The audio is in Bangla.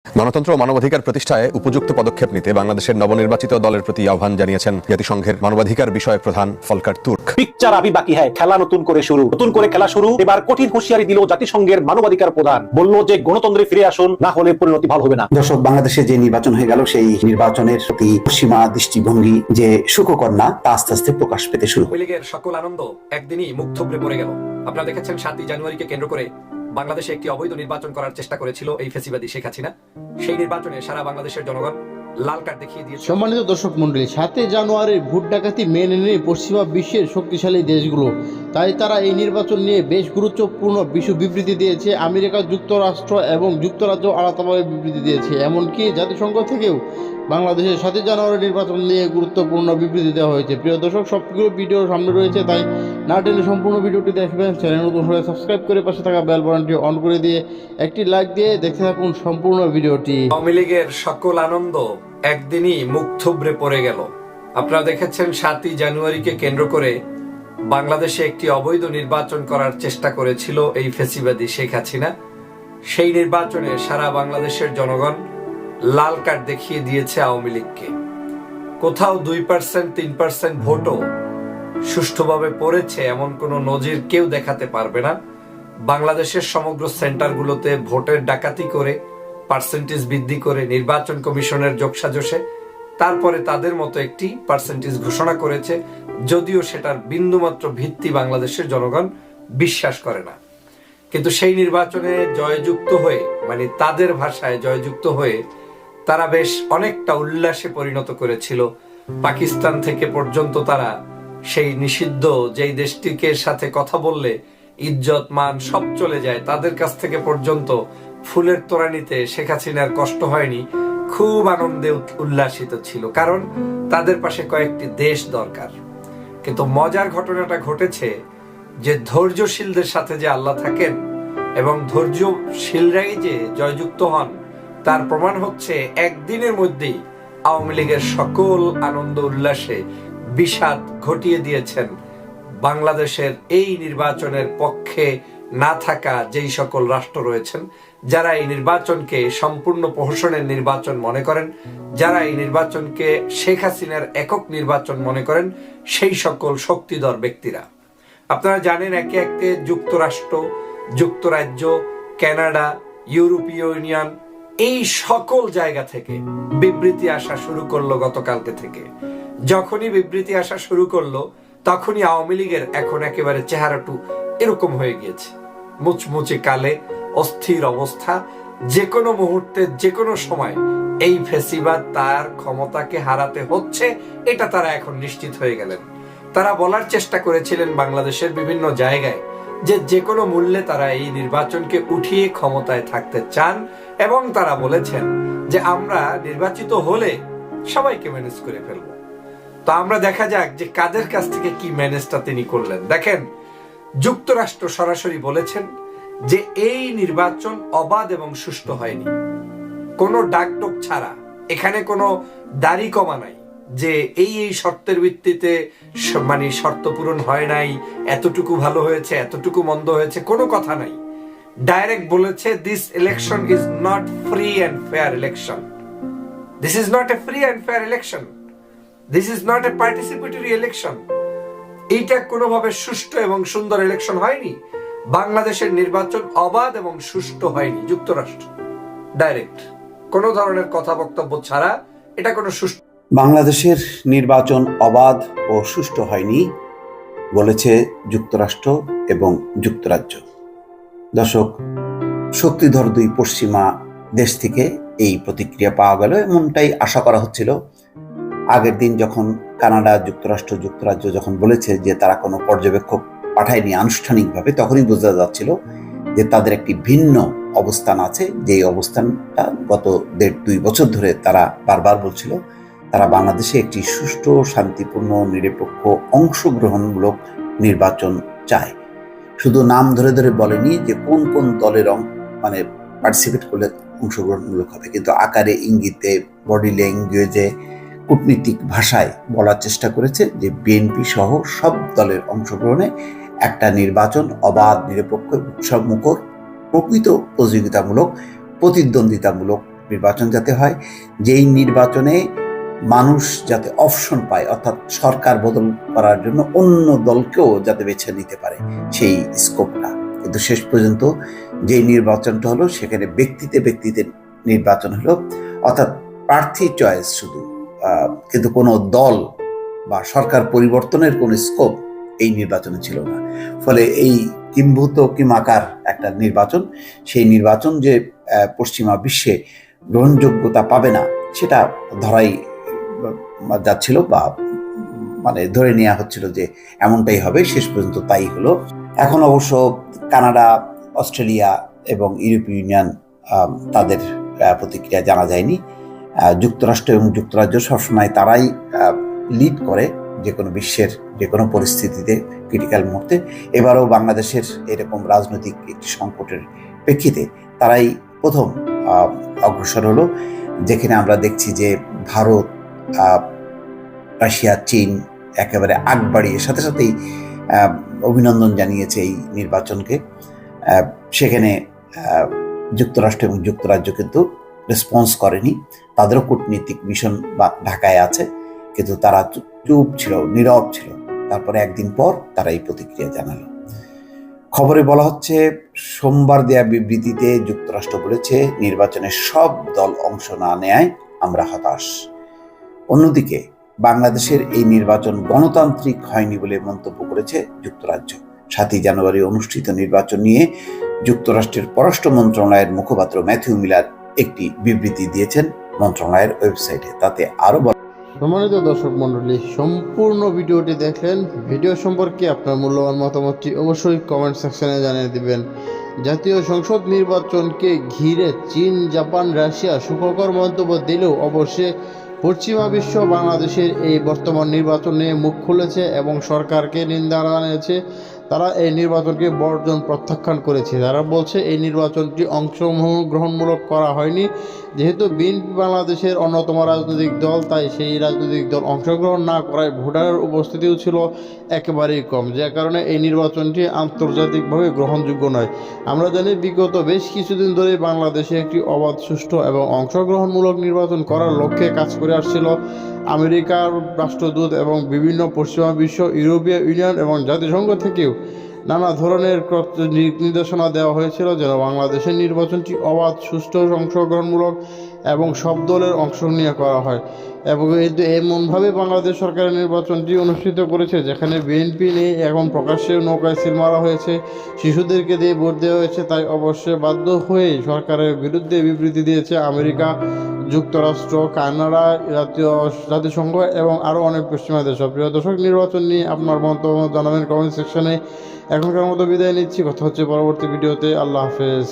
গণতন্ত্র ও মানবাধিকার প্রতিষ্ঠায় উপযুক্ত পদক্ষেপ নিতে বাংলাদেশের নবনির্বাচিত দলের প্রতি আহ্বান জানিয়েছেন জাতিসংঘের মানবাধিকার বিষয়ক প্রধান ফলকার তুর্ক। পিকচার আবি বাকি হ্যায়, খেলা নতুন করে খেলা শুরু। এবার কঠিন হুঁশিয়ারি দিল জাতিসংঘের মানবাধিকার প্রধান, বলল যে গণতন্ত্রে ফিরে আসুন, না হলে পরিণতি ভালো হবে না। দর্শক, বাংলাদেশে যে নির্বাচন হয়ে গেল সেই নির্বাচনের প্রতি সীমা দৃষ্টিভঙ্গি যে সুখকর না তা আস্তে আস্তে প্রকাশ পেতে শুরু। আওয়ামী লীগের সকল আনন্দ একদিনই মুখ থুবড়ে পড়ে গেল। আপনারা দেখেছেন 7ই জানুয়ারিকে কেন্দ্র করে বাংলাদেশে একটি অবৈধ নির্বাচন করার চেষ্টা করেছিল এই ফ্যাসিবাদী শেখ হাসিনা। সেই নির্বাচনে সারা বাংলাদেশের জনগণ লাল কার্ড দেখিয়ে দিয়েছে। সম্মানিত দর্শক মন্ডলী, 7 জানুয়ারির ভোট ডাকাতি মেনে নিয়ে পশ্চিমা বিশ্বের শক্তিশালী দেশগুলো, তাই তারা এই নির্বাচন নিয়ে বেশ গুরুত্বপূর্ণ বিবৃতি দিয়েছে। আমেরিকা যুক্তরাষ্ট্র এবং যুক্তরাজ্য আলাদাভাবে বিবৃতি দিয়েছে। এমনকি জাতিসংঘ থেকেও বাংলাদেশের 7 জানুয়ারি নির্বাচন নিয়ে গুরুত্বপূর্ণ বিবৃতি দেওয়া হয়েছে। প্রিয় দর্শক, সবগুলো ভিডিও সামনে রয়েছে, তাই না টেনে সম্পূর্ণ ভিডিওটি দেখবেন। চ্যানেল নতুন হলে সাবস্ক্রাইব করে পাশে থাকা বেল বাটনটি অন করে দিয়ে একটি লাইক দিয়ে দেখতে থাকুন সম্পূর্ণ ভিডিওটি। আওয়ামী লীগের সকল আনন্দ একদিনই মুখ থুবড়ে পড়ে গেল। আপনারা দেখেছেন 7ই জানুয়ারিকে কেন্দ্র করে বাংলাদেশে একটি অবৈধ নির্বাচন করার চেষ্টা করেছিল এই ফ্যাসিবাদী শেখ হাসিনা। সেই নির্বাচনে সারা বাংলাদেশের জনগণ লাল কার্ড দেখিয়ে দিয়েছে আওয়ামী লীগকে। কোথাও 2%, 3% ভোটও সুষ্ঠুভাবে পড়েছে এমন কোনো নজির কেউ দেখাতে পারবে না। বাংলাদেশের সমগ্র সেন্টারগুলোতে ভোটের ডাকাতি করে, পার্সেন্টেজ বৃদ্ধি করে, নির্বাচন কমিশনের যোগসাজশে তারপরে তাদের মতো একটি পার্সেন্টেজ ঘোষণা করেছে, যদিও সেটার বিন্দুমাত্র ভিত্তি বাংলাদেশের জনগণ বিশ্বাস করে না। কিন্তু সেই নির্বাচনে জয়যুক্ত হয়ে, মানে তাদের ভাষায় জয়যুক্ত হয়ে, তারা বেশ অনেকটা উল্লাসে পরিণত করেছিল। পাকিস্তান থেকে পর্যন্ত তারা সেই নিষিদ্ধ যেই দেশটিকে সাথে কথা বললে ইজ্জত মান সব চলে যায়, তাদের কাছ থেকে পর্যন্ত ফুলের তোড়া নিতে শেখ হাসিনার কষ্ট হয়নি। খুব আনন্দে উল্লাসিত ছিল, কারণ তাদের পাশে কয়েকটি দেশ দরকার। কিন্তু মজার ঘটনাটা ঘটেছে যে ধৈর্যশীলদের সাথে যে আল্লাহ থাকেন এবং ধৈর্যশীলরাই যে জয়যুক্ত হন তার প্রমাণ হচ্ছে একদিনের মধ্যেই আওয়ামী লীগের সকল আনন্দ উল্লাসে বিষাদ ঘটিয়ে দিয়েছেন বাংলাদেশের এই নির্বাচনের পক্ষে না থাকা যেই সকল রাষ্ট্র রয়েছেন, যারা এই নির্বাচনকে সম্পূর্ণ প্রহসনের নির্বাচন মনে করেন, যারা এই নির্বাচনকে শেখ হাসিনার একক নির্বাচন মনে করেন, সেই সকল শক্তিধর ব্যক্তিরা। আপনারা জানেন একে একে যুক্তরাষ্ট্র, যুক্তরাজ্য, কানাডা, ইউরোপীয় ইউনিয়ন, এই সকল জায়গা থেকে বিবৃতি আসা শুরু করলো গতকালকে থেকে। যখনই বিবৃতি আসা শুরু করলো তখনই আওয়ামী লীগের এখন একেবারে চেহারাটু এরকম হয়ে গিয়েছে, মুচমুচে কালে, অস্থির অবস্থা। যে কোনো মুহূর্তে, যে কোনো সময় এই ফ্যাসিবাদ তার ক্ষমতাকে হারাতে হচ্ছে, এটা তারা এখন নিশ্চিত হয়ে গেলেন। তারা বলার চেষ্টা করেছিলেন বাংলাদেশের বিভিন্ন জায়গায় যে কোনো মূল্যে তারা এই নির্বাচনকে উঠিয়ে ক্ষমতায় থাকতে চান, এবং তারা বলেছেন যে আমরা নির্বাচিত হলে সবাইকে ম্যানেজ করে ফেলবো। তো আমরা দেখা যাক যে কাদের কাছ থেকে কি ম্যানেজটা তিনি করলেন। দেখেন, যুক্তরাষ্ট্র সরাসরি বলেছেন যে এই নির্বাচন অবাধ এবং সুষ্ঠু হয়নি, কোনো ডাকডোক ছাড়া। এখানে কোনো দাড়ি কমা নাই যে এই শর্তের ভিত্তিতে, মানে শর্ত পূরণ হয় নাই, এতটুকু ভালো হয়েছে, এতটুকু মন্দ হয়েছে, কোনো কথা নাই। ডাইরেক্ট বলেছে this election is not free and fair election, this is not a free and fair election, this is not a participatory election. এইটা কোনোভাবে সুষ্ঠু এবং সুন্দর ইলেকশন হয়নি। বাংলাদেশের নির্বাচন অবাধ এবং সুষ্ঠু হয়নি। যুক্তরাষ্ট্র ডাইরেক্ট কোনো ধরনের কথা বক্তব্য ছাড়া এটা কোনো সুষ্ঠু। বাংলাদেশের নির্বাচন অবাধ ও সুষ্ঠু হয়নি বলেছে যুক্তরাষ্ট্র এবং যুক্তরাজ্য। দর্শক, শক্তিধর দুই পশ্চিমা দেশ থেকে এই প্রতিক্রিয়া পাওয়া গেল, এমনটাই আশা করা হচ্ছিল। আগের দিন যখন কানাডা, যুক্তরাষ্ট্র, যুক্তরাজ্য যখন বলেছে যে তারা কোনো পর্যবেক্ষক পাঠায়নি আনুষ্ঠানিকভাবে, তখনই বোঝা যাচ্ছিল যে তাদের একটি ভিন্ন অবস্থান আছে। যে অবস্থানটা গত 1.5-2 বছর ধরে তারা বারবার বলছিল তারা বাংলাদেশে একটি সুষ্ঠু, শান্তিপূর্ণ, নিরপেক্ষ, অংশগ্রহণমূলক নির্বাচন চায়। শুধু নাম ধরে ধরে বলেনি যে কোন কোন দলের মানে পার্টিসিপেট করলে অংশগ্রহণমূলক হবে, কিন্তু আকারে, ইঙ্গিতে, বডি ল্যাঙ্গুয়েজে, কূটনীতিক ভাষায় বলার চেষ্টা করেছে যে বিএনপি সহ সব দলের অংশগ্রহণে একটা নির্বাচন অবাধ, নিরপেক্ষ, উৎসবমুখর, প্রকৃত প্রতিযোগিতামূলক, প্রতিদ্বন্দ্বিতামূলক নির্বাচন যাতে হয় যেই নির্বাচনে মানুষ যাতে অপশন পায়, অর্থাৎ সরকার বদল করার জন্য অন্য দলকেও যাতে বেছে নিতে পারে সেই স্কোপটা। কিন্তু শেষ পর্যন্ত যেই নির্বাচনটা হলো সেখানে ব্যক্তিতে নির্বাচন হলো, অর্থাৎ প্রার্থী চয়েস শুধু, কিন্তু কোনো দল বা সরকার পরিবর্তনের কোনো স্কোপ এই নির্বাচনে ছিল না। ফলে এই কিম্ভূত কিমাকার একটা নির্বাচন, সেই নির্বাচন যে পশ্চিমা বিশ্বে গ্রহণযোগ্যতা পাবে না সেটা ধরাই যাচ্ছিল, বা মানে ধরে নেওয়া হচ্ছিল যে এমনটাই হবে। শেষ পর্যন্ত তাই হলো। এখন অবশ্য কানাডা, অস্ট্রেলিয়া এবং ইউরোপীয় ইউনিয়ন তাদের প্রতিক্রিয়া জানা যায়নি। যুক্তরাষ্ট্র এবং যুক্তরাজ্য সবসময় তারাই লিড করে যে কোনো বিশ্বের যে কোনো পরিস্থিতিতে, ক্রিটিক্যাল মুহূর্তে। এবারও বাংলাদেশের এরকম রাজনৈতিক একটি সংকটের প্রেক্ষিতে তারাই প্রথম অগ্রসর হলো, যেখানে আমরা দেখছি যে ভারত, রাশিয়া, চীন একেবারে আগ বাড়িয়ে সাথে সাথেই অভিনন্দন জানিয়েছে এই নির্বাচনকে। সেখানে যুক্তরাষ্ট্র এবং যুক্তরাজ্য কিন্তু রেসপন্স করেনি, তাদেরও কূটনীতিক মিশন বা ঢাকায় আছে, কিন্তু তারা চুপ ছিল, নীরব ছিল। তারপরে একদিন পর তারা এই প্রতিক্রিয়া জানালো। খবরে বলা হচ্ছে, সোমবার দেয়া বিবৃতিতে যুক্তরাষ্ট্র বলেছে নির্বাচনে সব দল অংশ না নেয় আমরা হতাশ। অন্যদিকে বাংলাদেশের এই নির্বাচন গণতান্ত্রিক হয়নি বলে মন্তব্য করেছে যুক্তরাজ্য। 7 জানুয়ারি অনুষ্ঠিত নির্বাচন নিয়ে যুক্তরাষ্ট্রের পররাষ্ট্র মন্ত্রণালয়ের মুখপাত্র ম্যাথিউ মিলার একটি বিবৃতি দিয়েছেন মন্ত্রণালয়ের ওয়েবসাইটে। তাতে আরো সম্মানিত দর্শক মণ্ডলী, সম্পূর্ণ ভিডিওটি দেখলেন। ভিডিও সম্পর্কে আপনার মূল্যবান মতামতটি অবশ্যই কমেন্ট সেকশনে জানিয়ে দিবেন। জাতীয় সংসদ নির্বাচনকে ঘিরে চীন, জাপান, রাশিয়া সুখকর মন্তব্য দিলেও অবশ্যই পশ্চিমা বিশ্ব বাংলাদেশের এই বর্তমান নির্বাচন নিয়ে মুখ খুলেছে এবং সরকারকে নিন্দা জানিয়েছে। তারা এই নির্বাচনকে বর্জন প্রত্যাখ্যান করেছে। তারা বলছে এই নির্বাচনটি অংশগ্রহণমূলক করা হয়নি। যেহেতু বিএনপি বাংলাদেশের অন্যতম রাজনৈতিক দল, তাই সেই রাজনৈতিক দল অংশগ্রহণ না করায় ভোটারের উপস্থিতিও ছিল একেবারেই কম, যে কারণে এই নির্বাচনটি আন্তর্জাতিকভাবে গ্রহণযোগ্য নয়। আমরা জানি বিগত বেশ কিছুদিন ধরে বাংলাদেশে একটি অবাধ, সুষ্ঠু এবং অংশগ্রহণমূলক নির্বাচন করার লক্ষ্যে কাজ করে আসছিল আমেরিকার রাষ্ট্রদূত এবং বিভিন্ন পশ্চিমা বিশ্ব, ইউরোপীয় ইউনিয়ন এবং জাতিসংঘ থেকেও নানা ধরনের নির্দেশনা দেওয়া হয়েছিল যেন বাংলাদেশের নির্বাচনটি অবাধ, সুষ্ঠু, অংশগ্রহণমূলক এবং সব দলের অংশ নিয়ে করা হয়। এবং এমনভাবে বাংলাদেশ সরকারের নির্বাচনটি অনুষ্ঠিত করেছে যেখানে বিএনপি নিয়ে এখন প্রকাশ্যে নৌকায় সিল মারা হয়েছে, শিশুদেরকে দিয়ে ভোট দেওয়া হয়েছে। তাই অবশ্যই বাধ্য হয়ে সরকারের বিরুদ্ধে বিবৃতি দিয়েছে আমেরিকা, যুক্তরাষ্ট্র, কানাডা, জাতিসংঘ এবং আরও অনেক পশ্চিমা দেশ। প্রিয় দর্শক, নির্বাচন নিয়ে আপনার মন্তব্য জানাবেন কমেন্ট সেকশনে। এখনকার মতো বিদায় নিচ্ছি, কথা হচ্ছে পরবর্তী ভিডিওতে। আল্লাহ হাফেজ।